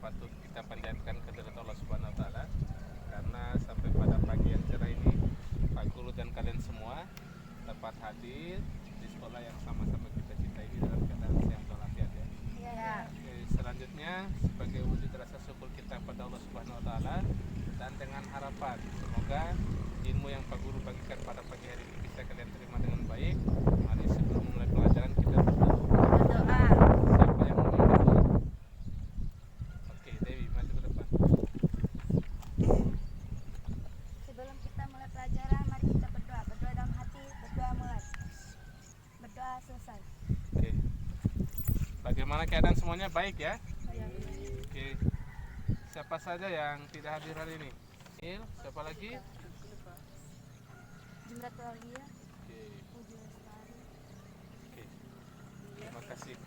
patut kita panjatkan kehadirat Allah Subhanahu wa taala karena sampai pada pagi yang cerah ini Pak Guru dan kalian semua dapat hadir di sekolah yang sama-sama kita cintai ini dalam keadaan sehat walafiat ya. Ya. Oke, selanjutnya sebagai wujud rasa syukur kita pada Allah Subhanahu wa taala dan dengan harapan semoga ilmu yang Pak Guru bagikan pada pagi hari ini bisa kalian terima dengan baik. Mari sebelum mulai pelajaran kita berdoa. Berdoa. Siapa yang mau berdoa? Oke, Dewi maju ke depan. Sebelum kita mulai pelajaran, mari kita berdoa. Berdoa dalam hati, berdoa mulai. Berdoa selesai. Oke. Bagaimana keadaan semuanya baik ya? Oke. Siapa saja yang tidak hadir hari ini? Siapa lagi? Jumlah Aulia, Oke. Puji Lestari. Oke. Terima kasih.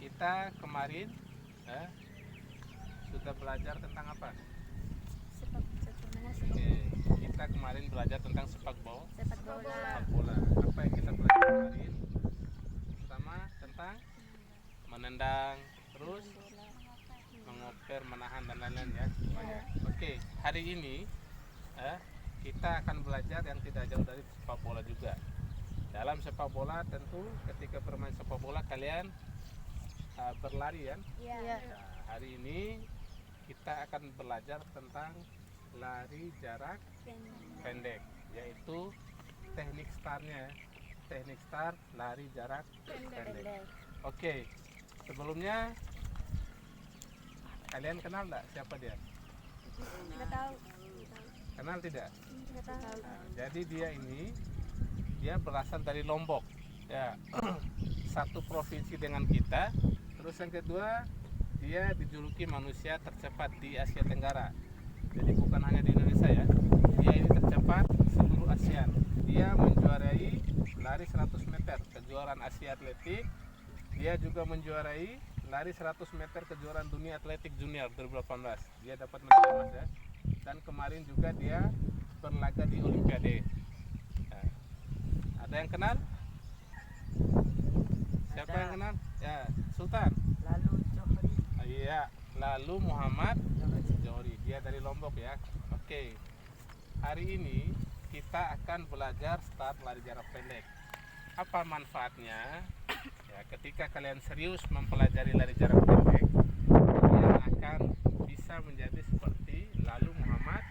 Kita kemarin sudah belajar tentang apa? Sepak Oke. Kita kemarin belajar tentang sepak bola. sepak bola. Sepak bola. Apa yang kita belajar kemarin? Pertama tentang menendang, terus mengoper, menahan dan lain-lain ya semuanya. Oke, hari ini kita akan belajar yang tidak jauh dari sepak bola juga. Dalam sepak bola tentu ketika bermain sepak bola kalian berlari kan? Iya. Nah, hari ini kita akan belajar tentang lari jarak pendek, yaitu teknik startnya, teknik start lari jarak pendek. Oke, sebelumnya kalian kenal nggak siapa dia? Nggak tahu. Kenal tidak? Nggak tahu. Nah, jadi dia berasal dari Lombok, ya satu provinsi dengan kita. Terus yang kedua dia dijuluki manusia tercepat di Asia Tenggara. Jadi bukan hanya di Indonesia ya, dia ini tercepat seluruh ASEAN. Dia menjuarai lari 100 meter kejuaraan Asia Atletik. Dia juga menjuarai lari 100 meter kejuaraan dunia atletik junior 2018. Dia dapat medali emas ya. Dan kemarin juga dia berlaga di Olimpiade. Nah, ada yang kenal? Siapa yang kenal? Ya, Sultan. Lalu Johri. Iya, lalu Muhammad Johri. Dia dari Lombok ya. Oke. Hari ini kita akan belajar start lari jarak pendek. Apa manfaatnya? Ya, ketika kalian serius mempelajari lari jarak pendek, kalian akan bisa menjadi seperti lalu Muhammad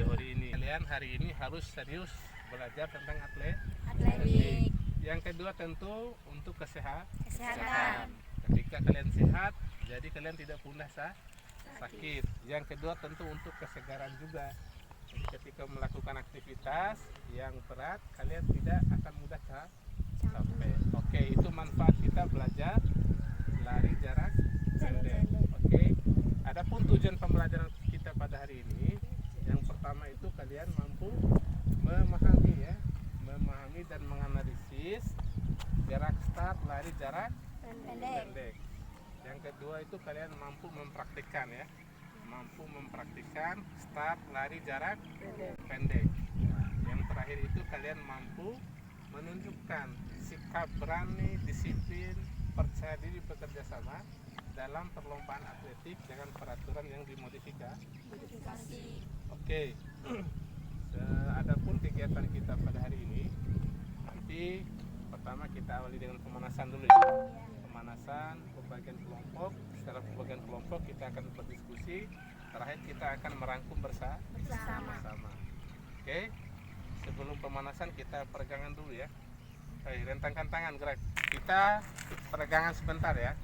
Johri ini. Kalian hari ini harus serius belajar tentang Atletik. Yang kedua tentu untuk Kesehatan. Ketika kalian sehat, jadi kalian tidak mudah sakit. Yang kedua tentu untuk kesegaran juga. Jadi ketika melakukan aktivitas yang berat, kalian tidak akan mudah capek. Oke, itu manfaat kita belajar lari jarak pendek. Oke. Adapun tujuan pembelajaran kita pada hari ini, yang pertama itu kalian mampu memahami dan menganalisis jarak start lari jarak pendek. Yang kedua itu kalian mampu mempraktikkan ya, mampu mempraktikkan start lari jarak pendek. Nah, yang terakhir itu kalian mampu menunjukkan sikap berani, disiplin, percaya diri, bekerja sama dalam perlombaan atletik dengan peraturan yang dimodifikasi. Oke. Adapun kegiatan kita pada hari ini, nanti pertama kita awali dengan pemanasan dulu ya. Pemanasan pembagian kelompok. Setelah pembagian kelompok kita akan berdiskusi. Terakhir kita akan merangkum bersama. Oke. Sebelum pemanasan kita peregangan dulu ya. Rentangkan tangan, gerak. Kita peregangan sebentar ya,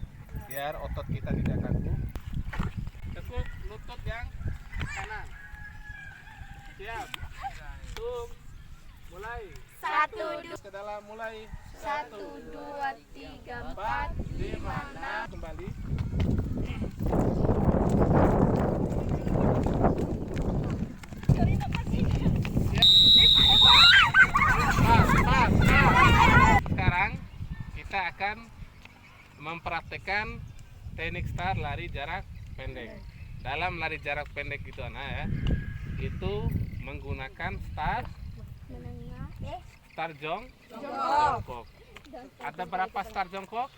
biar otot kita tidak kaku. Tekuk lutut yang kanan. Siap. Mulai. 1, Ke dalam mulai. 2, 3, 4, 5, 6. Kembali. Sekarang kita akan mempraktekkan teknik start lari jarak pendek. Dalam lari jarak pendek itu anak ya, itu menggunakan start menengah, jongkok. Ada berapa start jongkok?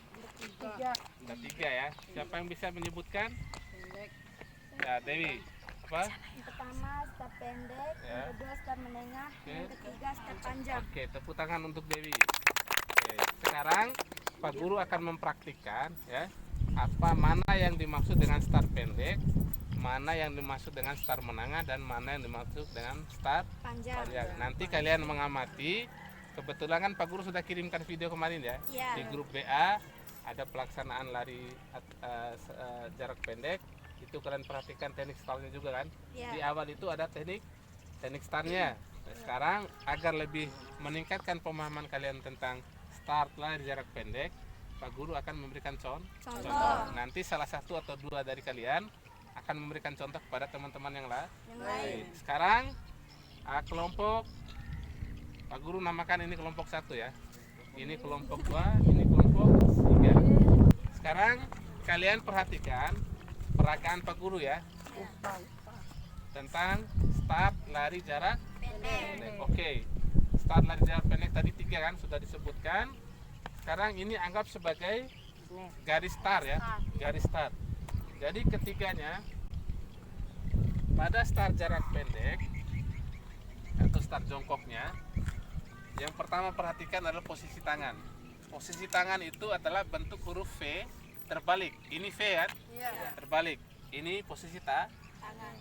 Ada 3 ya. Siapa yang bisa menyebutkan? Ya, Dewi. Apa? Yang pertama start pendek, Ya. yang kedua start menengah, yang ketiga start panjang. Oke, tepuk tangan untuk Dewi. Oke, sekarang Pak Guru akan mempraktikkan ya apa mana yang dimaksud dengan start pendek, mana yang dimaksud dengan start menengah, dan mana yang dimaksud dengan start Panjang. panjang. Nanti kalian mengamati. Kebetulan kan Pak Guru sudah kirimkan video kemarin ya Iya. di grup BA, ada pelaksanaan lari jarak pendek. Itu kalian perhatikan teknik startnya juga kan. Di Iya. awal itu ada teknik startnya. Nah, sekarang agar lebih meningkatkan pemahaman kalian tentang start lari jarak pendek, Pak Guru akan memberikan contoh. Nanti salah satu atau 2 dari kalian akan memberikan contoh kepada teman-teman yang lain. Sekarang kelompok Pak Guru namakan ini kelompok 1 ya. Ini kelompok 2, ini kelompok 3. Sekarang kalian perhatikan peragaan Pak Guru ya tentang start lari jarak pendek. Oke, start lari jarak pendek tadi 3 kan sudah disebutkan. Sekarang ini anggap sebagai garis start ya, garis start. Jadi ketiganya pada start jarak pendek atau start jongkoknya, yang pertama perhatikan adalah posisi tangan. Posisi tangan itu adalah bentuk huruf V terbalik. Ini V kan? Terbalik. Ini posisi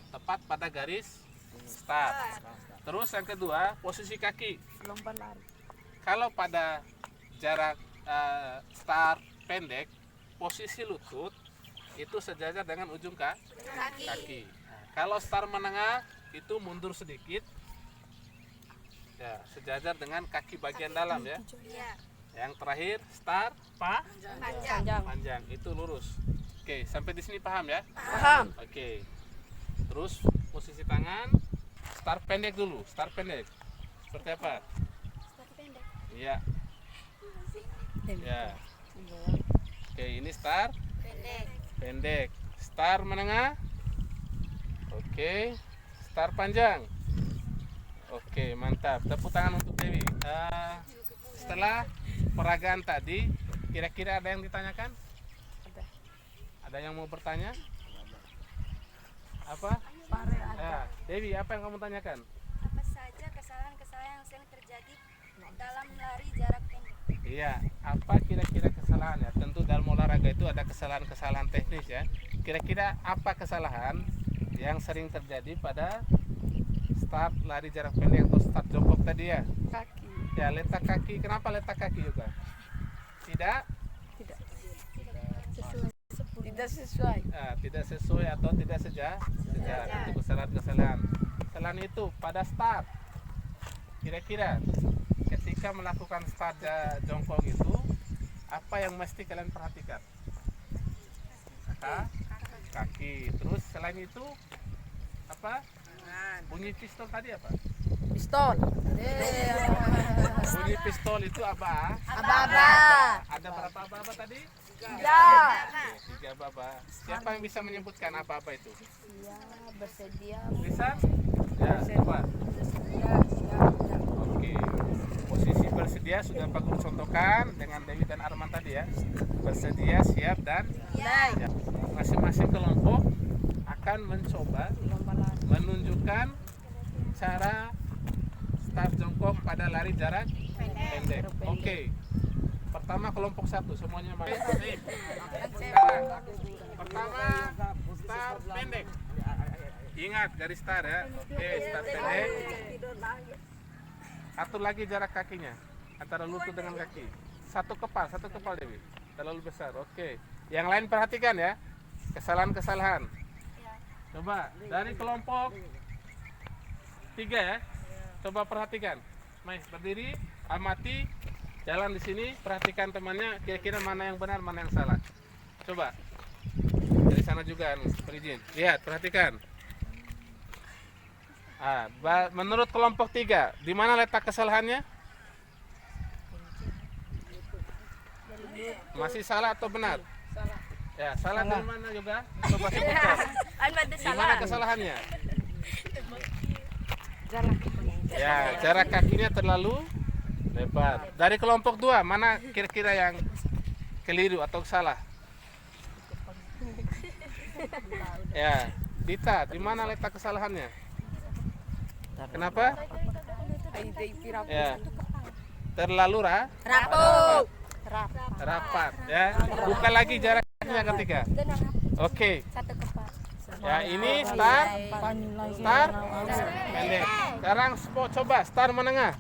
tepat pada garis start. Terus yang kedua, posisi kaki. Lompat lari. Kalau pada jarak start pendek, posisi lutut itu sejajar dengan ujung kaki. Nah, kalau start menengah itu mundur sedikit, ya sejajar dengan kaki bagian dalam ya. Yang terakhir start panjang itu lurus. Oke, sampai di sini paham ya? Paham. Oke. Terus posisi tangan start pendek dulu, start pendek. Seperti apa? Start pendek. Iya. Ya. Oke, ini start pendek. Start menengah. Oke. Start panjang. Oke, mantap. Tepuk tangan untuk Dewi. Setelah peragaan tadi, kira-kira ada yang ditanyakan? Ada yang mau bertanya? Apa? Ya, Dewi, apa yang kamu tanyakan? Apa saja kesalahan-kesalahan yang sering terjadi dalam lari jarak pendek? Iya, apa kira-kira kesalahan ya? Tentu dalam olahraga itu ada kesalahan-kesalahan teknis ya. Kira-kira apa kesalahan yang sering terjadi pada start lari jarak pendek atau start jongkok tadi ya? Kaki. Ya, letak kaki. Kenapa letak kaki juga? Tidak Tidak sesuai. tidak sesuai atau tidak sejajar. Itu kesalahan-kesalahan. Selain itu, pada start, kira-kira ketika melakukan start jongkok itu, apa yang mesti kalian perhatikan? Kaki. Terus selain itu, apa? Bunyi pistol tadi apa? Pistol. Bunyi pistol itu apa? Aba-aba. Ada berapa aba-aba tadi? 3. 3 aba-aba. Siapa yang bisa menyebutkan apa-apa itu? Ya, bersedia. Bisa? Ya, coba. Oke. Posisi bersedia sudah Pak Guru contohkan dengan Dewi dan Arman tadi ya. Bersedia, siap, dan ya. Masing-masing kelompok akan mencoba menunjukkan cara start jongkok pada lari jarak pendek. Oke. Pertama kelompok 1 semuanya main. Pertama start pendek. Ingat garis start ya. Oke, start pendek. Atur lagi jarak kakinya antara lutut dengan kaki. Satu kepal Dewi. Terlalu besar. Oke. Yang lain perhatikan ya. Kesalahan-kesalahan. Coba dari kelompok 3 ya. Coba perhatikan. Mai berdiri, amati, jalan di sini, perhatikan temannya kira-kira mana yang benar, mana yang salah. Coba. Dari sana juga berizin. Lihat, perhatikan. Menurut kelompok 3, di mana letak kesalahannya? Masih salah atau benar? Ya, salah dari mana juga? Coba sebutkan. Di mana kesalahannya? Ya, jarak kakinya terlalu lebar. Dari kelompok 2, mana kira-kira yang keliru atau salah? Ya, Dita, di mana letak kesalahannya? Kenapa? Ya, terlalu Rapuh. rapat. Ya, buka lagi jaraknya ketika. Oke. Satu kepala. Ya, ini start pendek. Sekarang coba start menengah.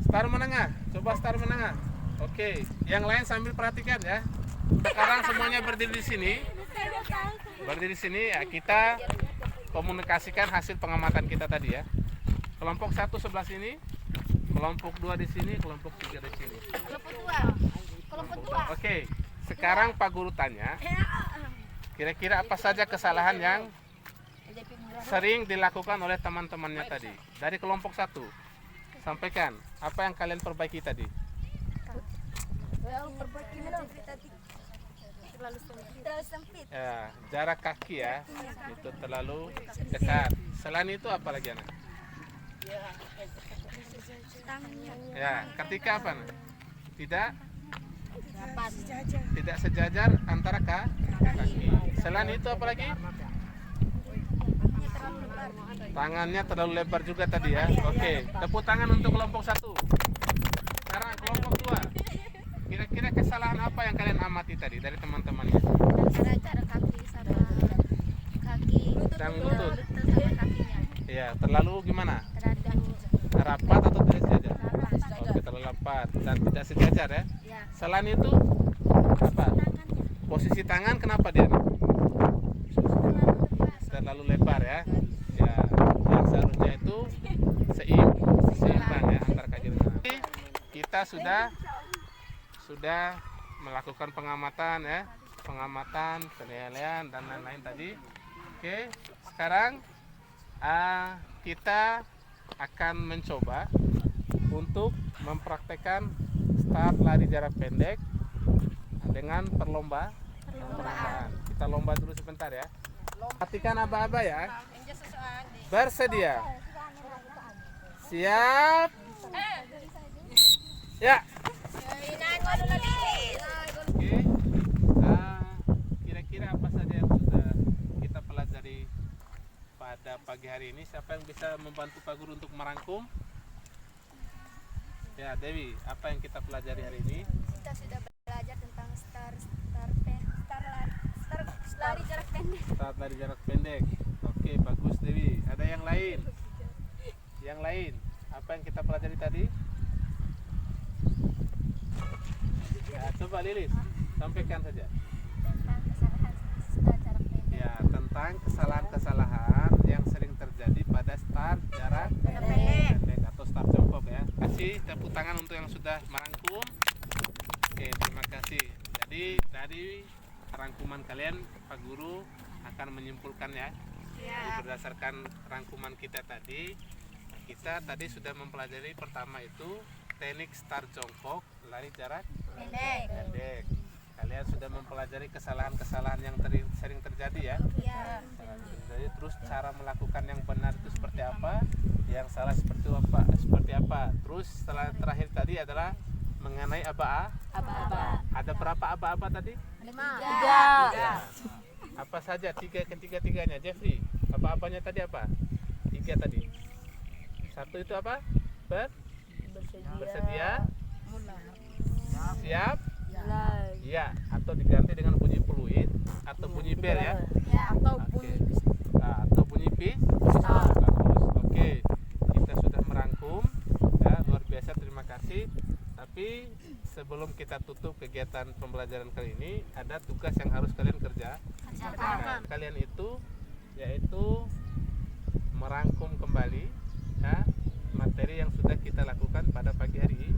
Start menengah. Coba start menengah. Oke, yang lain sambil perhatikan ya. Sekarang semuanya berdiri di sini. Berdiri di sini ya, kita komunikasikan hasil pengamatan kita tadi ya. Kelompok 1 sebelah sini, kelompok 2 di sini, kelompok 3 di sini. Kelompok dua. Oke, sekarang Pak Guru tanya, kira-kira apa saja kesalahan yang sering dilakukan oleh teman-temannya tadi? Dari kelompok 1, sampaikan apa yang kalian perbaiki tadi? Terlalu sempit. Ya, jarak kaki ya, itu terlalu dekat. Selain itu apa lagi anak? Tangannya. Ya, ketika apa? Tidak sejajar antara kaki. Selain itu apa lagi? Tangannya terlalu lebar juga tadi ya. Oke, tepuk tangan untuk kelompok 1. Sekarang kelompok 2. Kira-kira kesalahan apa yang kalian amati tadi dari teman-temannya? Antara cara kaki sama kaki. Dan lutut. Sama kakinya. Ya, terlalu gimana? Terlalu Rapat atau tidak sejajar? Oke, terlalu rapat dan tidak sejajar ya. ya. Selain itu apa? Posisi tangan kenapa dia? Terlalu lebar ya. Ya, yang seharusnya itu seimbang ya antara kaki dan tangan. Kita sudah melakukan pengamatan ya, pengamatan, penilaian dan lain-lain tadi. Oke, sekarang kita akan mencoba untuk mempraktekkan start lari jarak pendek dengan perlombaan. Kita lomba dulu sebentar ya. Perhatikan aba-aba ya. Bersedia. Siap. Ya. Oke. Kira-kira apa saja yang sudah kita pelajari pada pagi hari ini? Siapa yang bisa membantu Pak Guru untuk merangkum? Ya, Dewi, apa yang kita pelajari hari ini? Kita sudah belajar tentang lari jarak pendek. Start lari jarak pendek. Oke, bagus Dewi. Ada yang lain? Yang lain? Apa yang kita pelajari tadi? Ya, coba Lilis, sampaikan saja. Tentang kesalahan start jarak pendek. Ya, tentang kesalahan-kesalahan yang sering terjadi pada start jarak pendek atau start jongkok ya. Kasih tepuk tangan untuk yang sudah merangkum. Oke, terima kasih. Jadi dari rangkuman kalian, Pak Guru akan menyimpulkan ya. Jadi berdasarkan rangkuman kita tadi sudah mempelajari pertama itu teknik start jongkok lari jarak pendek. Kalian sudah mempelajari kesalahan-kesalahan yang sering terjadi ya. Jadi terus cara melakukan yang benar itu seperti apa, yang salah seperti apa. Terus setelah terakhir tadi adalah mengenai aba-aba. Ada berapa aba-aba tadi? 5. 3. Apa saja ketiga-tiganya? Jeffrey, aba-abanya tadi apa? 3 tadi. 1 itu apa? Bersedia. Siap. Ya, atau diganti dengan bunyi peluit atau bunyi bel ya. Oke. Atau bunyi bagus. Oke. Kita sudah merangkum. Ya, luar biasa, terima kasih. Tapi sebelum kita tutup kegiatan pembelajaran kali ini, ada tugas yang harus kalian kerjakan. Kalian itu yaitu merangkum kembali ya, materi yang sudah kita lakukan pada pagi hari ini.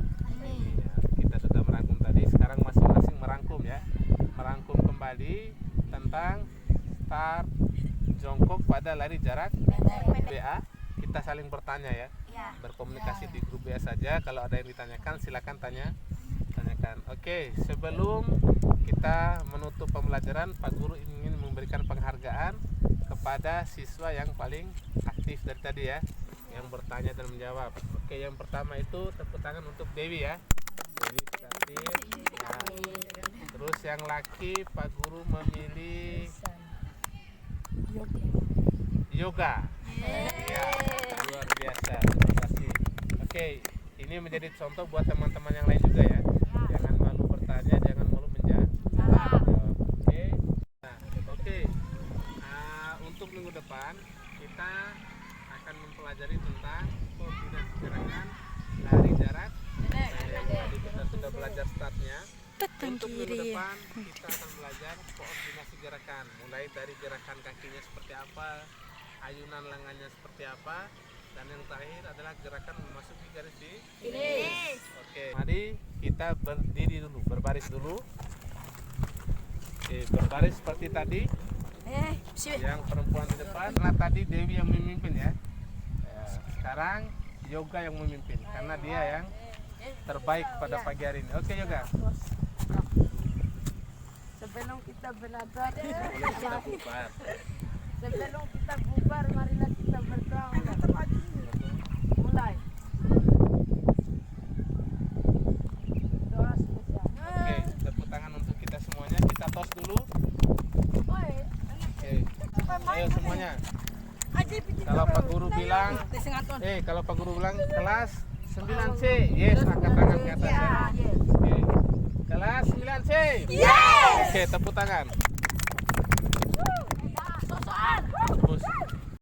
Ya, kita sudah merangkum tadi, sekarang masing-masing merangkum ya. Merangkum kembali tentang start jongkok pada lari jarak BA. Kita saling bertanya ya. Berkomunikasi di grup BA saja. Kalau ada yang ditanyakan silakan tanyakan. Oke, sebelum kita menutup pembelajaran, Pak Guru ingin memberikan penghargaan kepada siswa yang paling aktif dari tadi ya, yang bertanya dan menjawab. Oke, yang pertama itu tepuk tangan untuk Dewi ya. Dewi berarti Ya. Terus yang laki Pak Guru memilih yoga. Ya, luar biasa. Terima kasih. Oke, ini menjadi contoh buat teman-teman yang lain juga ya. Jangan malu bertanya, jangan malu menjawab. Oke. Nah, oke. Untuk minggu depan kita akan mempelajari tentang koordinasi gerakan lari jarak pendek. Tadi kita sudah belajar startnya. Untuk minggu depan kita akan belajar koordinasi gerakan, mulai dari gerakan kakinya seperti apa, ayunan lengannya seperti apa, dan yang terakhir adalah gerakan memasuki garis finish. Oke, mari kita berdiri dulu, berbaris dulu. Oke, berbaris seperti tadi. Yang perempuan di depan, nah tadi Dewi yang memimpin ya. Sekarang Yoga yang memimpin karena dia yang terbaik pada pagi hari ini. Oke Yoga. Sebelum kita belajar, Boleh kita bubar. sebelum kita bubar, marilah kita berdoa. Mulai. Doa spesial. Oke, tepuk tangan untuk kita semuanya. Kita tos dulu. Oke. Ayo semuanya. Kalau Pak Guru bilang, kalau Pak Guru bilang kelas 9C, yes, angkat tangan ke atas ya. Oke. Kelas 9C. Yes. Oke, tepuk tangan.